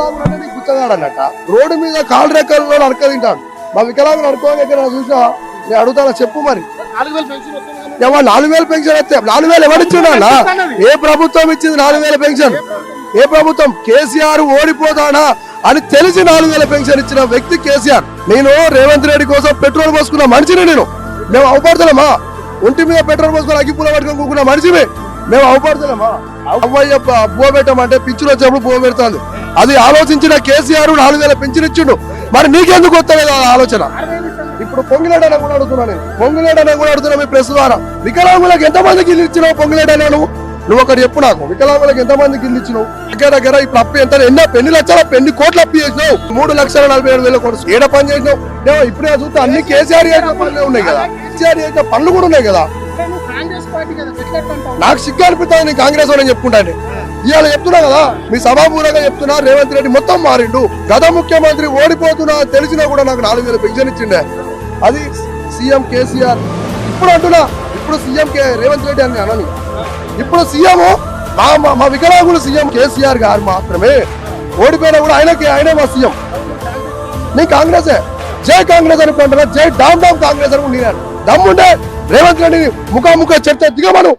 వికలాంగులు నీకు గుచ్చగాడు అన్నట్ట. రోడ్డు మీద కాలు రెక్కల్లో అడక తింటాడు. మా వికలాంగులు అడుకోగా చూసినా నేను అడుగుతానా చెప్పు మరి. 4,000 పెన్షన్ వస్తే 4,000 ఎవరిచ్చిండా? ఏ ప్రభుత్వం ఇచ్చింది 4,000 పెన్షన్? ఏ ప్రభుత్వం? కేసీఆర్ ఓడిపోతాడా అని తెలిసి 4,000 పెన్షన్ ఇచ్చిన వ్యక్తి కేసీఆర్. నేను రేవంత్ రెడ్డి కోసం పెట్రోల్ పోసుకున్న మనిషిని. మేము అవపడతలేమా? ఒంటి మీద పెట్రోల్ పోసుకుని అగ్గిపుల పట్టుకొని కూకున్న మనిషిని మేము అవపడతలేమా? అవ్వయ్య బువ పెట్టమంటే పిచ్చులు వచ్చినప్పుడు బువ పెడతాను. అది ఆలోచించిన కేసీఆర్ 4,000 పెన్షన్ ఇచ్చిండు. మరి నీకెందుకు వస్తలేదు ఆలోచన? ఇప్పుడు పొంగిలేడనే కూడా అడుగుతున్నా నేను. పొంగిలేడనే కూడా అడుగుతున్నా మీ ప్రెస్ ద్వారా. వికలాంగులకు ఎంతమందికి ఇల్లు ఇచ్చినావు పొంగిలేడనే? నువ్వు ఒకటి చెప్పు నాకు. వికలాంగులకు ఎంతమందికి ఇల్లు ఇచ్చినావు? దగ్గర ఇప్పుడు అప్పు ఎంత? ఎన్ని లక్షల ఎన్ని కోట్ల అప్పు చేసినావు? 3,47,000 కోట్లు ఏడ పని చేసినావు? ఇప్పుడే చూస్తే అన్ని కేసీఆర్ చేసిన పనులే ఉన్నాయి కదా. కేసీఆర్ చేసిన పనులు కూడా ఉన్నాయి కదా. నాకు సిగ్గు అనిపిస్తుంది నేను కాంగ్రెస్ అని చెప్పుకుంటాను. ఇవాళ చెప్తున్నా కదా, మీ సభాపూర్వకంగా చెప్తున్నా, రేవంత్ రెడ్డి మొత్తం మారిండు. గత ముఖ్యమంత్రి ఓడిపోతున్నా తెలిసినా కూడా నాకు 4,000 పెన్షన్ ఇచ్చిండే. అది సీఎం కేసీఆర్. ఇప్పుడు అంటున్నా, ఇప్పుడు సీఎం రేవంత్ రెడ్డి అని అనని. ఇప్పుడు సీఎం మా వికలాంగులు సీఎం కేసీఆర్ గారు మాత్రమే. ఓడిపోయినా కూడా ఆయనే మా సీఎం. నీ కాంగ్రెసే. జై కాంగ్రెస్ అనుకుంటున్నా, జై డామ్ కాంగ్రెస్ అనుకుంటున్నాను. దమ్ముంటే రేవంత్ రెడ్డిని ముఖాముఖ చర్చ దిగమను.